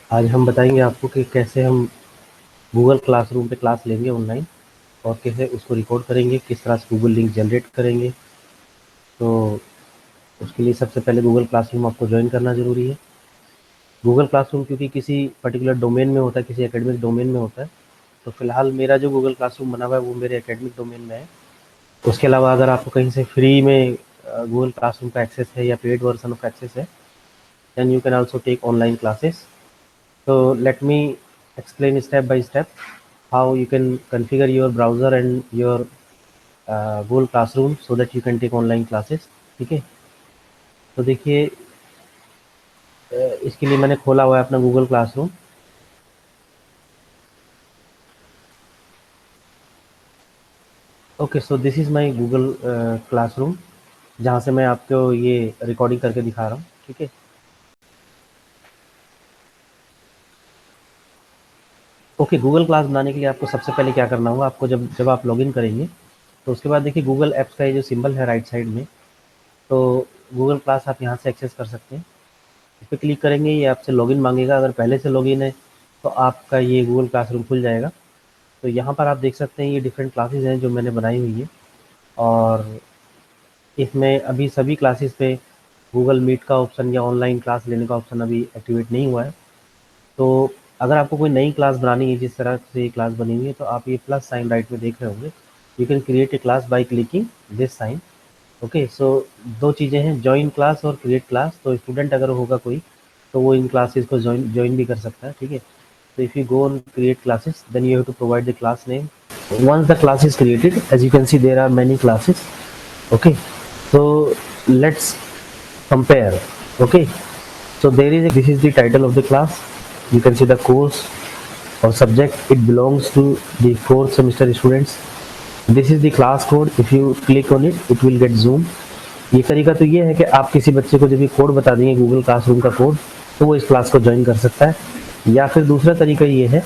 आज हम बताएंगे आपको कि कैसे हम गूगल क्लासरूम पे क्लास लेंगे ऑनलाइन और कैसे उसको रिकॉर्ड करेंगे, किस तरह से गूगल लिंक जनरेट करेंगे। तो उसके लिए सबसे पहले गूगल क्लासरूम आपको ज्वाइन करना ज़रूरी है। गूगल क्लासरूम क्योंकि किसी पर्टिकुलर डोमेन में होता है, किसी एकेडमिक डोमेन में होता है। तो फिलहाल मेरा जो गूगल क्लासरूम बना हुआ है वो मेरे एकेडमिक डोमेन में है। उसके अलावा अगर आपको कहीं से फ्री में गूगल क्लासरूम का एक्सेस है या पेड वर्जन ऑफ एक्सेस है, then you can also take online classes. So let me explain step by step how you can configure your browser and your Google Classroom so that you can take online classes। ठीक है, तो देखिए इसके लिए मैंने खोला हुआ है अपना Google classroom. Okay, so this is my Google classroom, जहाँ से मैं आपको ये रिकॉर्डिंग करके दिखा रहा हूँ। ठीक है, ओके, गूगल क्लास बनाने के लिए आपको सबसे पहले क्या करना होगा, आपको जब जब आप लॉगिन करेंगे तो उसके बाद देखिए गूगल एप्स का ये जो सिंबल है राइट साइड में, तो गूगल क्लास आप यहाँ से एक्सेस कर सकते हैं। इस पे क्लिक करेंगे, ये आपसे लॉगिन मांगेगा। अगर पहले से लॉगिन है तो आपका ये गूगल क्लासरूम खुल जाएगा। तो यहाँ पर आप देख सकते हैं ये डिफरेंट क्लासेस हैं जो मैंने बनाई हुई है, और इसमें अभी सभी क्लासेस पे गूगल मीट का ऑप्शन या ऑनलाइन क्लास लेने का ऑप्शन अभी एक्टिवेट नहीं हुआ है। तो अगर आपको कोई नई क्लास बनानी है, जिस तरह से ये क्लास बनी हुई है, तो आप ये प्लस साइन राइट में देख रहे होंगे। You can create a class by clicking this sign. Okay, so दो चीज़ें हैं, जॉइन क्लास और क्रिएट क्लास। तो स्टूडेंट अगर होगा कोई तो वो इन क्लासेस को जॉइन भी कर सकता है। ठीक है, so if you go on create classes, then you have to provide the class name. Once the class is created, as you can see there are many classes. Okay, so let's compare. Okay, so there is this is the title of the class. You can see the course or subject, it belongs to the 4th semester students. This is the class code, if you click on it will get zoom। ये तरीका तो ये है कि आप किसी बच्चे को जब ये कोड बता देंगे गूगल क्लासरूम का कोड, तो वो इस क्लास को ज्वाइन कर सकता है। या फिर दूसरा तरीका ये है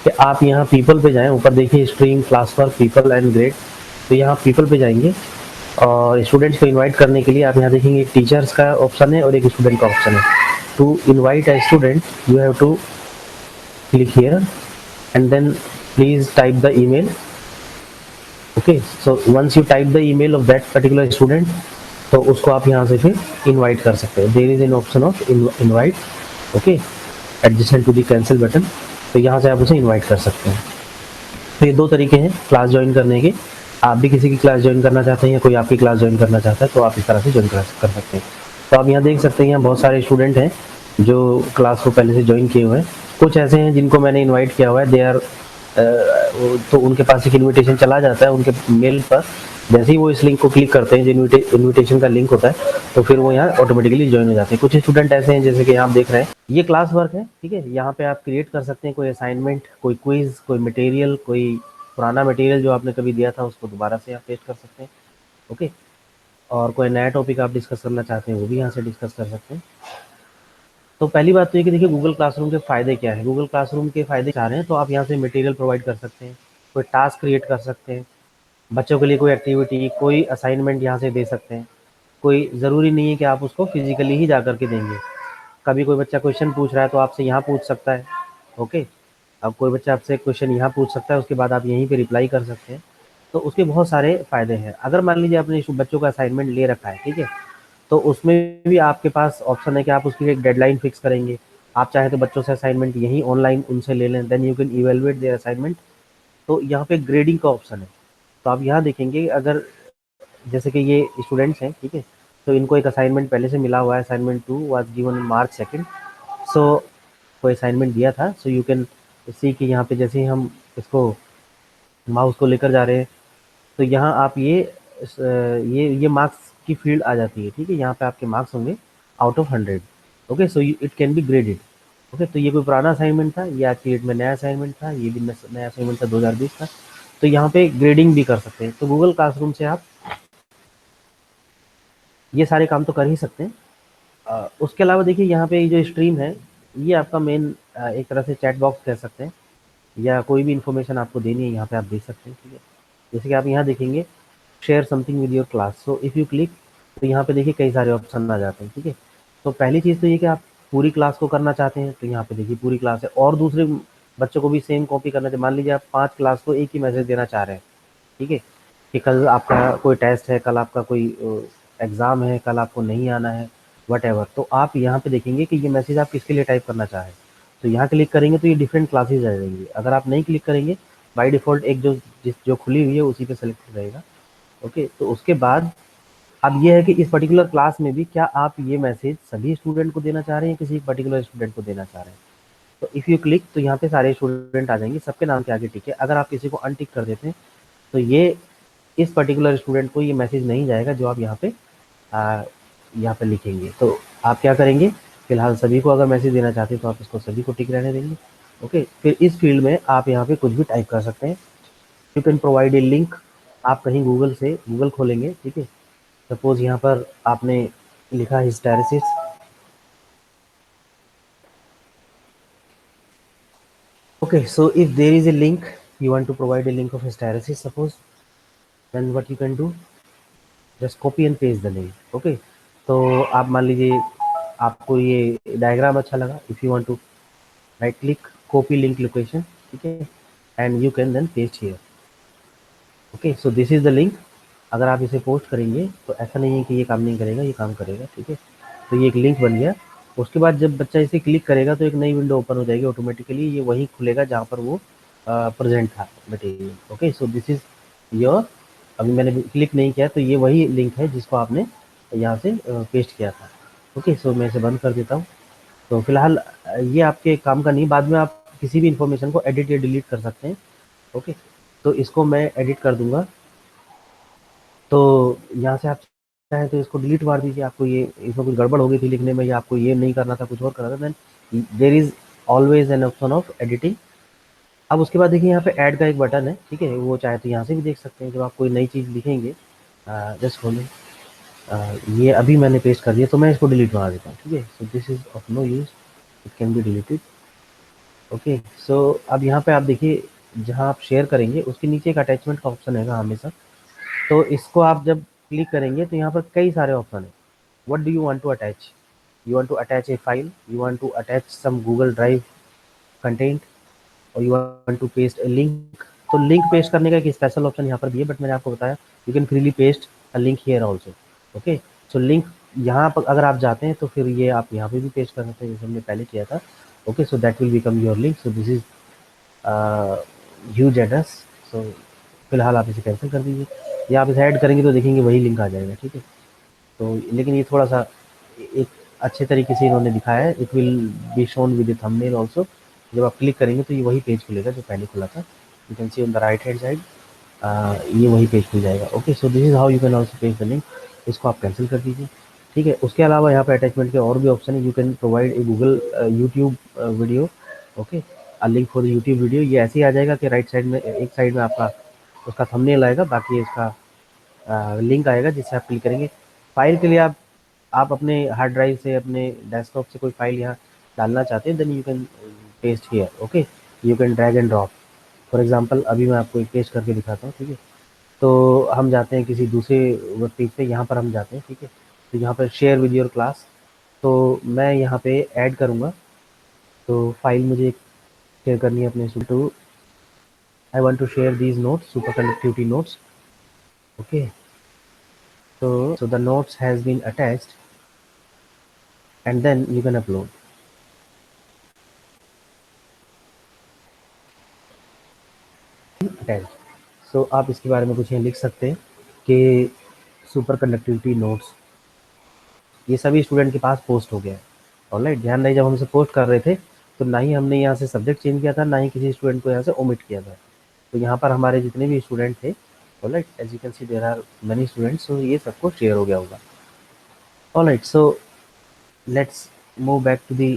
कि आप यहाँ पीपल पे जाएं, ऊपर देखिए stream, class work, people and grade. तो यहाँ पीपल पे जाएंगे और स्टूडेंट्स को इनवाइट करने के लिए आप यहाँ देखेंगे एक टीचर्स का ऑप्शन है और एक स्टूडेंट का ऑप्शन है। To invite a student you have to click here and then please type the email। okay, so once you type the email of that particular student, तो उसको आप यहाँ से फिर इनवाइट कर सकते हैं। There is an option of invite. Okay, adjacent to the cancel button. तो यहाँ से आप उसे इनवाइट कर सकते हैं। तो ये दो तरीके हैं क्लास ज्वाइन करने के। आप भी किसी की क्लास ज्वाइन करना चाहते हैं या कोई आपकी क्लास ज्वाइन करना चाहता है तो आप इस तरह से ज्वाइन कर सकते हैं। तो आप यहाँ देख सकते हैं यहाँ बहुत सारे स्टूडेंट हैं जो क्लास को पहले से ज्वाइन किए हुए हैं। कुछ ऐसे हैं जिनको मैंने इनवाइट किया हुआ है, दे आर तो उनके पास एक इनविटेशन चला जाता है उनके मेल पर। जैसे ही वो इस लिंक को क्लिक करते हैं, जो इनविटेशन का लिंक होता है, तो फिर वो यहाँ ऑटोमेटिकली ज्वाइन हो जाते हैं। कुछ स्टूडेंट ऐसे हैं जैसे कि यहाँ आप देख रहे हैं, ये क्लास वर्क है। ठीक है, यहाँ पे आप क्रिएट कर सकते हैं कोई असाइनमेंट, कोई क्विज, कोई मटेरियल, कोई पुराना मटेरियल जो आपने कभी दिया था उसको दोबारा से आप पेस्ट कर सकते हैं। ओके, और कोई नया टॉपिक आप डिस्कस करना चाहते हैं वो भी यहाँ से डिस्कस कर सकते हैं। तो पहली बात तो ये कि देखिए गूगल क्लासरूम के फ़ायदे क्या हैं। गूगल क्लासरूम के फ़ायदे चाह रहे हैं तो आप यहाँ से मटेरियल प्रोवाइड कर सकते हैं, कोई टास्क क्रिएट कर सकते हैं, बच्चों के लिए कोई एक्टिविटी, कोई असाइनमेंट यहाँ से दे सकते हैं। कोई ज़रूरी नहीं है कि आप उसको फिजिकली ही जा करके देंगे। कभी कोई बच्चा क्वेश्चन पूछ रहा है तो आपसे यहाँ पूछ सकता है। ओके, अब कोई बच्चा आपसे क्वेश्चन यहाँ पूछ सकता है, उसके बाद आप यहीं पे रिप्लाई कर सकते हैं। तो उसके बहुत सारे फ़ायदे हैं। अगर मान लीजिए आपने बच्चों का असाइनमेंट ले रखा है, ठीक है, तो उसमें भी आपके पास ऑप्शन है कि आप उसकी एक डेडलाइन फिक्स करेंगे। आप चाहें तो बच्चों से असाइनमेंट यहीं ऑनलाइन उनसे ले लें, then you can evaluate their assignment. तो यहाँ पे ग्रेडिंग का ऑप्शन है। तो आप यहाँ देखेंगे, अगर जैसे कि ये स्टूडेंट्स हैं, ठीक है, तो इनको एक असाइनमेंट पहले से मिला हुआ है, असाइनमेंट 2 वाज गिवन इन मार्च 2। सो कोई असाइनमेंट दिया था, सो यू कैन सी कि यहाँ पे जैसे ही हम इसको माउस को लेकर जा रहे हैं तो यहाँ आप ये मार्क्स की फील्ड आ जाती है। ठीक है, यहाँ पे आपके मार्क्स होंगे out of 100। Okay, so it can B graded. Okay, तो ये कोई पुराना असाइनमेंट था, ये आज की डेट में नया असाइनमेंट था, ये भी नया असाइनमेंट था 2020 का। तो यहाँ पे ग्रेडिंग भी कर सकते हैं। तो गूगल क्लासरूम से आप ये सारे काम तो कर ही सकते हैं। उसके अलावा देखिए यहाँ पे जो स्ट्रीम है, ये आपका मेन एक तरह से चैट बॉक्स कह सकते हैं, या कोई भी इन्फॉर्मेशन आपको देनी है यहाँ पे आप दे सकते हैं। ठीक है, जैसे कि आप यहाँ देखेंगे share something with your class. So if you click, तो यहाँ पे देखिए कई सारे ऑप्शन आ जाते हैं। ठीक है, तो पहली चीज़ तो ये कि आप पूरी क्लास को करना चाहते हैं तो यहाँ पे देखिए पूरी क्लास है, और दूसरे बच्चों को भी सेम कॉपी करना चाहिए। मान लीजिए आप 5 क्लास को एक ही मैसेज देना चाह रहे हैं, ठीक है, कि कल आपका कोई टेस्ट है, कल आपका कोई एग्ज़ाम है, कल आपको नहीं आना है, वटेवर, तो आप यहाँ पे देखेंगे कि ये मैसेज आप किसके लिए टाइप करना चाह रहे हैं। तो यहाँ क्लिक करेंगे तो ये डिफरेंट क्लासेज आ जाएंगी। अगर आप नहीं क्लिक करेंगे, बाय डिफ़ॉल्ट एक जो खुली हुई है उसी पे सेलेक्ट रहेगा। ओके, तो उसके बाद अब ये है कि इस पर्टिकुलर क्लास में भी क्या आप ये मैसेज सभी स्टूडेंट को देना चाह रहे हैं, किसी पर्टिकुलर स्टूडेंट को देना चाह रहे हैं। तो इफ़ यू क्लिक तो यहाँ पे सारे स्टूडेंट आ जाएंगे, सबके नाम के आगे टिक है। अगर आप किसी को अनटिक कर देते हैं तो ये इस पर्टिकुलर स्टूडेंट को ये मैसेज नहीं जाएगा जो आप यहाँ पे लिखेंगे। तो आप क्या करेंगे, फिलहाल सभी को अगर मैसेज देना चाहते हैं तो आप इसको सभी को टिक रहने देंगे। ओके, फिर इस फील्ड में आप यहाँ पे कुछ भी टाइप कर सकते हैं। You can provide a link. आप कहीं गूगल से गूगल खोलेंगे, ठीक है, सपोज यहाँ पर आपने लिखा hysteresis, okay, so if there is a link, you want to provide a link of hysteresis suppose, then what you can do, just copy and paste the link। okay, तो आप मान लीजिए आपको ये डायग्राम अच्छा लगा, if you want to right click copy link location, ठीक है, and you can then paste here. Okay, so this is the link. अगर आप इसे पोस्ट करेंगे तो ऐसा नहीं है कि ये काम नहीं करेगा, ये काम करेगा, ठीक है। तो ये एक लिंक बन गया। उसके बाद जब बच्चा इसे क्लिक करेगा तो एक नई विंडो ओपन हो जाएगी ऑटोमेटिकली, ये वहीं खुलेगा जहाँ पर वो प्रेजेंट था material. Okay, so this is your, अभी मैंने क्लिक नहीं किया तो ये वही लिंक है जिसको आपने यहाँ से पेस्ट किया था। ओके, सो मैं इसे बंद कर देता हूँ। तो फिलहाल ये आपके काम का नहीं, बाद में आप किसी भी इंफॉर्मेशन को एडिट या डिलीट कर सकते हैं। ओके, तो इसको मैं एडिट कर दूंगा। तो यहाँ से आप चाहें तो इसको डिलीट मार दीजिए, आपको ये इसमें कुछ गड़बड़ हो गई थी लिखने में या आपको ये नहीं करना था, कुछ और करना था, then there is always an option of editing. अब उसके बाद देखिए यहाँ पे ऐड का एक बटन है, ठीक है, वो चाहे तो यहाँ से भी देख सकते हैं। जब आप कोई नई चीज़ लिखेंगे, जस्ट खोलें, ये अभी मैंने पेस्ट कर दिया तो मैं इसको डिलीट मार देता हूँ, ठीक है। So this is of no use, it can be deleted. Okay, so अब यहाँ पे आप देखिए जहाँ आप शेयर करेंगे उसके नीचे एक अटैचमेंट का ऑप्शन है हमेशा। तो इसको आप जब क्लिक करेंगे तो यहाँ पर कई सारे ऑप्शन है। What do you want to attach, you want to attach a file, you want to attach some Google drive content, और you want to paste a link. तो लिंक पेस्ट करने का एक स्पेशल ऑप्शन यहाँ पर भी है, बट मैंने आपको बताया you can freely paste a link here also. Okay, so link यहाँ पर अगर आप जाते हैं तो फिर ये आप यहाँ पे भी पेस्ट कर सकते हैं जैसे हमने पहले किया था। Okay, so that will become your link. So this is huge address. So फिलहाल आप इसे कैंसिल कर दीजिए, या आप इसे ऐड करेंगे तो देखेंगे वही लिंक आ जाएगा, ठीक है। तो लेकिन ये थोड़ा सा एक अच्छे तरीके से इन्होंने दिखाया है, it will be shown with the thumbnail also. जब आप क्लिक करेंगे तो ये वही पेज खुलेगा जो पहले खुला था। You can C on the right hand side, ये वही पेज खुल जाएगा। Okay, so this is how you can also page the link. इसको आप कैंसिल कर दीजिए, ठीक है। उसके अलावा यहाँ पे अटैचमेंट के और भी ऑप्शन है। You can provide a Google YouTube video. Okay, a link for YouTube video, ये ऐसे ही आ जाएगा कि राइट साइड में एक साइड में आपका उसका थंबनेल आएगा, बाकी इसका लिंक आएगा जिससे आप क्लिक करेंगे। फाइल के लिए आप अपने हार्ड ड्राइव से, अपने डेस्कटॉप से कोई फाइल यहाँ डालना चाहते हैं, then you can paste here. Okay, you can drag and drop. For example अभी मैं आपको एक पेस्ट करके दिखाता हूँ, ठीक है। तो हम जाते हैं किसी दूसरे वेब पेज पे, यहाँ पर हम जाते हैं, ठीक है। तो यहाँ पर शेयर विद योर क्लास, तो मैं यहाँ पे ऐड करूँगा। तो फाइल मुझे शेयर करनी है अपने to, I want to share these notes, super conductivity notes. Okay, so the notes has been attached and then you can upload। attached, so आप इसके बारे में कुछ यहाँ लिख सकते हैं कि सुपर कंडक्टिविटी नोट्स ये सभी स्टूडेंट के पास पोस्ट हो गया है। ऑलराइट, ध्यान रहे जब हम इसे पोस्ट कर रहे थे तो ना ही हमने यहाँ से सब्जेक्ट चेंज किया था, ना ही किसी स्टूडेंट को यहाँ से ओमिट किया था। तो यहाँ पर हमारे जितने भी स्टूडेंट थे, alright, as you can see there are many students, तो ये सबको शेयर हो गया होगा। Alright, so let's move back to the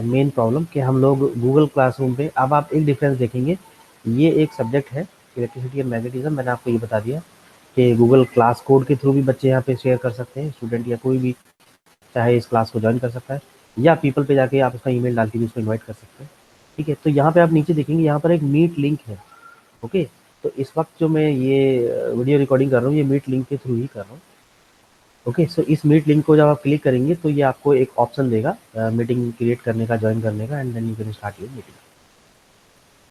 main problem कि हम लोग गूगल क्लासरूम पे, अब आप एक डिफरेंस देखेंगे। ये एक सब्जेक्ट है इलेक्ट्रिसिटी एंड मैग्नेटिज्म, मैंने आपको ये बता दिया कि गूगल क्लास कोड के थ्रू भी बच्चे यहाँ पे शेयर कर सकते हैं, स्टूडेंट या कोई भी चाहे इस क्लास को ज्वाइन कर सकता है, या पीपल पे जाके आप उसका ईमेल डाल के भी उसको इन्वाइट कर सकते हैं, ठीक है। तो यहाँ पे आप नीचे देखेंगे यहाँ पर एक मीट लिंक है। ओके, तो इस वक्त जो मैं ये वीडियो रिकॉर्डिंग कर रहा हूँ ये मीट लिंक के थ्रू ही कर रहा हूँ। ओके, सो इस मीट लिंक को जब आप क्लिक करेंगे तो ये आपको एक ऑप्शन देगा मीटिंग क्रिएट करने का, जॉइन करने का, and then you can start your meeting.